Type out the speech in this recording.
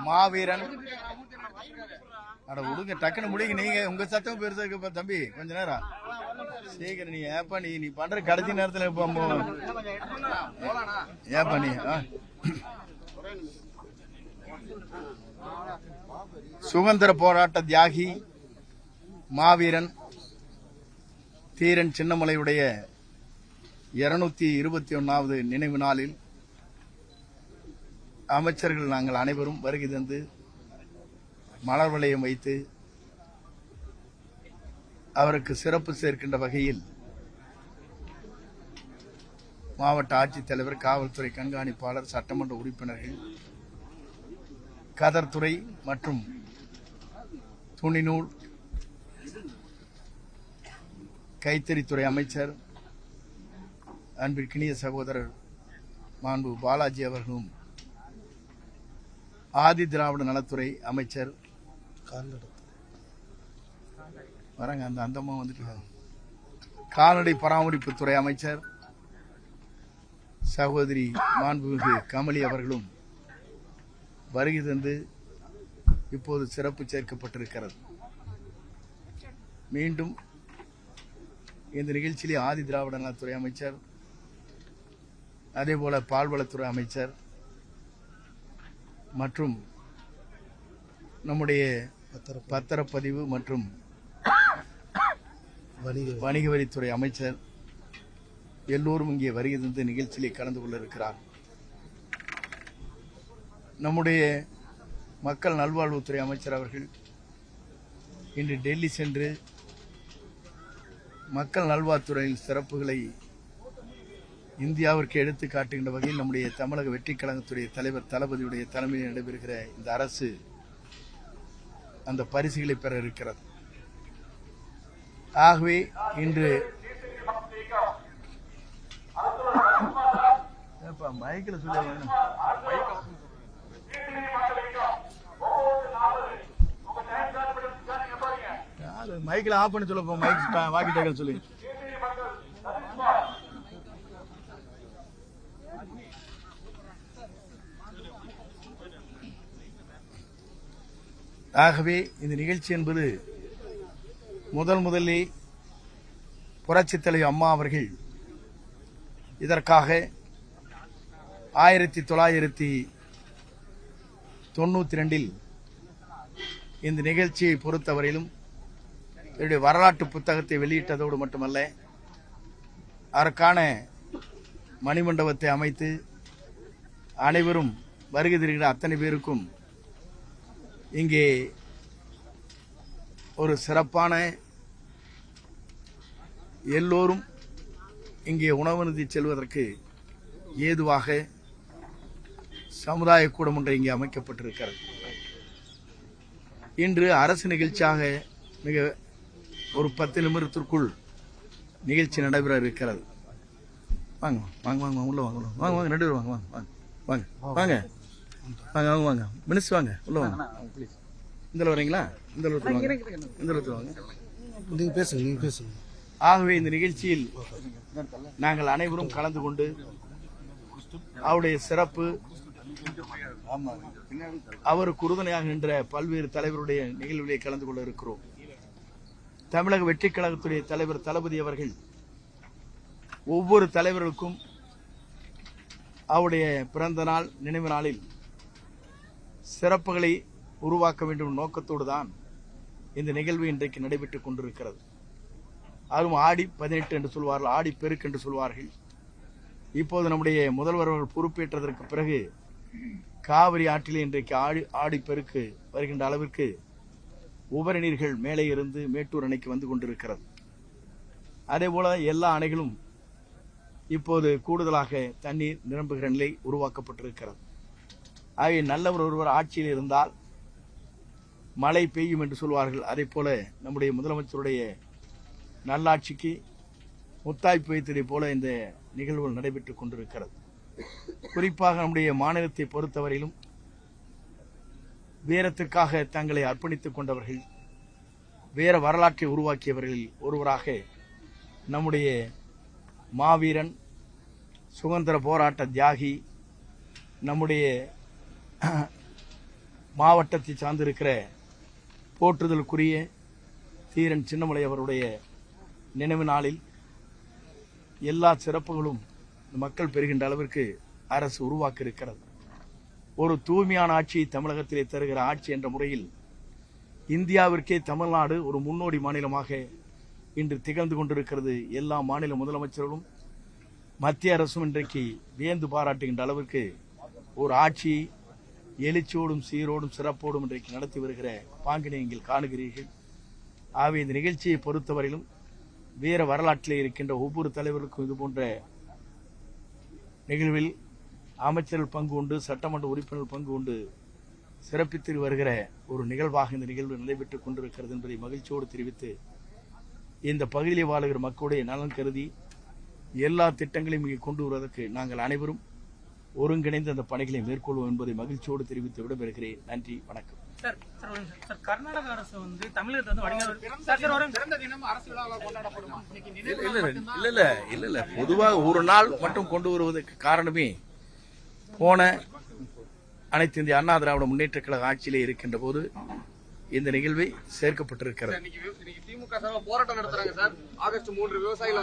மாவீரன். அட விடுங்க, டக்குன்னு முடிங்க. நீங்க உங்க சத்தம் பெருசா இருக்கு தம்பி, கொஞ்ச நேரம் சீக்கிரம். நீ ஏப்பா நீ பண்ற கடைசி நேரத்துல ஏப்பா நீ சுதந்திர போராட்ட தியாகி மாவீரன் தீரன் சின்னமலையுடைய 221வது நினைவு நாளில் அமைச்சர்கள் நாங்கள் அனைவரும் வருகை தந்து மலர் வளையம் வைத்து அவருக்கு சிறப்பு சேர்க்கின்ற வகையில் மாவட்ட ஆட்சித்தலைவர், காவல்துறை கண்காணிப்பாளர், சட்டமன்ற உறுப்பினர்கள், கதர்துறை மற்றும் துணிநூல் கைத்தறித்துறை அமைச்சர் அன்பிற்கினிய சகோதரர் மாண்பு பாலாஜி அவர்களும், ஆதி திராவிட நலத்துறை அமைச்சர் வரங்க, அந்த அந்தமா வந்துட்டு கால்நடை பராமரிப்புத்துறை அமைச்சர் சகோதரி மாண்புமிகு கமலி அவர்களும் வருகை தந்து இப்போது சிறப்பு சேர்க்கப்பட்டிருக்கிறது. மீண்டும் இந்த நிகழ்ச்சியிலே ஆதி திராவிட நலத்துறை அமைச்சர், அதேபோல பால்வளத்துறை அமைச்சர் மற்றும் நம்முடைய பத்திரப்பதிவு மற்றும் வணிக வரித்துறை அமைச்சர் எல்லோரும் இங்கே வருகை தந்து நிகழ்ச்சியிலே கலந்து கொள்ள இருக்கிறார். நம்முடைய மக்கள் நல்வாழ்வுத்துறை அமைச்சர் அவர்கள் இன்று டெல்லி சென்று மக்கள் நல்வாழ்வுத்துறையில் சிறப்புகளை இந்தியாவிற்கு எடுத்து காட்டுகின்ற வகையில் நம்முடைய தமிழக வெற்றி கழகத்துடைய தலைவர் தளபதியுடைய தலைமையில் நடைபெறுகிற இந்த அரசு அந்த பரிசுகளை பெற இருக்கிறது. ஆகவே இன்று மைக்கில் சொல்ல மைக்கில் ஆஃப் பண்ணி சொல்ல மைக் வாக்கி டேக்கல் சொல்லி. ஆகவே இந்த நிகழ்ச்சி என்பது முதலில் புரட்சித் தலைவர் அம்மா அவர்கள் இதற்காக 1992 இந்த நிகழ்ச்சியை பொறுத்தவரையிலும் என்னுடைய வரலாற்று புத்தகத்தை வெளியிட்டதோடு மட்டுமல்ல, அதற்கான மணிமண்டபத்தை அமைத்து அனைவரும் வருகை தருகிற அத்தனை பேருக்கும் இங்கே ஒரு சிறப்பான எல்லோரும் இங்கே உணவருந்தி செல்வதற்கு ஏதுவாக சமுதாய கூடம் ஒன்று இங்கே அமைக்கப்பட்டிருக்கிறது. இன்று அரசு நிகழ்ச்சியாக மிக ஒரு 10 நிமிடத்திற்குள் நிகழ்ச்சி நடைபெற இருக்கிறது. வாங்க வாங்க வாங்க உள்ள வாங்க வாங்க வாங்க 2 பேரும் வாங்க வாங்க வாங்க வாங்க வாங்க வாங்க வாங்க மினிஸ்டர் வாங்க உள்ள வாங்க. இந்த வரீங்களா? இந்த வாங்க, நீங்க பேசுங்க. ஆகவே இந்த நிகழ்ச்சியில் நாங்கள் அனைவரும் கலந்து கொண்டு அவருடைய சிறப்பு, அவருக்கு உறுதுணையாக நின்ற பல்வேறு தலைவருடைய நிகழ்வுகளை கலந்து கொள்ள இருக்கிறோம். தமிழக வெற்றி கழகத்துடைய தலைவர் தளபதி அவர்கள் ஒவ்வொரு தலைவர்களுக்கும் அவருடைய பிறந்த நாள் நினைவு நாளில் சிறப்புகளை உருவாக்க வேண்டும் நோக்கத்தோடு தான் இந்த நிகழ்வு இன்றைக்கு நடைபெற்றுக் கொண்டிருக்கிறது. அதுவும் ஆடி 18 என்று சொல்வார்கள், ஆடி பெருக்கு என்று சொல்வார்கள். இப்போது நம்முடைய முதல்வர் அவர்கள் பொறுப்பேற்றதற்கு பிறகு காவிரி ஆற்றிலே இன்றைக்கு ஆடி பெருக்கு வருகின்ற அளவிற்கு உபரி நீர்கள் மேலே இருந்து மேட்டூர் அணைக்கு வந்து கொண்டிருக்கிறது. அதேபோல எல்லா அணைகளும் இப்போது கூடுதலாக தண்ணீர் நிரம்புகிற நிலை உருவாக்கப்பட்டிருக்கிறது. ஆகவே நல்லவர் ஒருவர் ஆட்சியில் இருந்தால் மழை பெய்யும் என்று சொல்வார்கள். அதே போல நம்முடைய முதலமைச்சருடைய நல்லாட்சிக்கு முத்தாய்ப்பு வைத்ததை போல இந்த நிகழ்வுகள் நடைபெற்றுக் கொண்டிருக்கிறது. குறிப்பாக நம்முடைய மாநிலத்தை பொறுத்தவரையிலும் வீரத்திற்காக தங்களை அர்ப்பணித்துக் கொண்டவர்கள், வீர வரலாற்றை உருவாக்கியவர்களில் ஒருவராக நம்முடைய மாவீரன், சுதந்திர போராட்ட தியாகி, நம்முடைய மாவட்டத்தை சார்ந்திருக்கிற போற்றுதலுக்குரிய தீரன் சின்னமலை அவருடைய நினைவு நாளில் எல்லா சிறப்புகளும் மக்கள் பெறுகின்ற அளவிற்கு அரசு உருவாக்க இருக்கிறது. ஒரு தூய்மையான ஆட்சியை தமிழகத்திலே தருகிற ஆட்சி என்ற முறையில் இந்தியாவிற்கே தமிழ்நாடு ஒரு முன்னோடி மாநிலமாக இன்று திகழ்ந்து கொண்டிருக்கிறது. எல்லா மாநில முதலமைச்சர்களும் மத்திய அரசும் இன்றைக்கு வியந்து பாராட்டுகின்ற அளவிற்கு ஒரு ஆட்சி எழுச்சியோடும் சீரோடும் சிறப்போடும் இன்றைக்கு நடத்தி வருகிற பாங்கினை நீங்கள் காணுகிறீர்கள். ஆகவே இந்த நிகழ்ச்சியை பொறுத்தவரையிலும் வீர வரலாற்றிலே இருக்கின்ற ஒவ்வொரு தலைவருக்கும் இதுபோன்ற நிகழ்வில் அமைச்சர்கள் பங்கு உண்டு, சட்டமன்ற உறுப்பினர்கள் பங்கு உண்டு சிறப்பித்து வருகிற ஒரு நிகழ்வாக இந்த நிகழ்வு நடைபெற்றுக் கொண்டிருக்கிறது என்பதை மகிழ்ச்சியோடு தெரிவித்து, இந்த பகுதியிலே வாழுகிற மக்களுடைய நலன் கருதி எல்லா திட்டங்களையும் இங்கே கொண்டு வருவதற்கு நாங்கள் அனைவரும் ஒருங்கிணைந்து அந்த பணிகளை மேற்கொள்வோம் என்பதை மகிழ்ச்சியோடு தெரிவித்து விடைபெறுகிறேன். நன்றி, வணக்கம். கர்நாடக அரசு வந்து தமிழகத்தை இல்ல பொதுவாக ஒரு நாள் மட்டும் கொண்டு வருவதற்கு காரணமே போன அனைத்து இந்திய அண்ணா திராவிட முன்னேற்ற கழக ஆட்சியிலே இருக்கின்ற போது இந்த நிகழ்வை சேர்க்கப்பட்டிருக்கிறது. திமுக போராட்டம் நடத்துறாங்க சார். ஆகஸ்ட் 3 விவசாயிகள்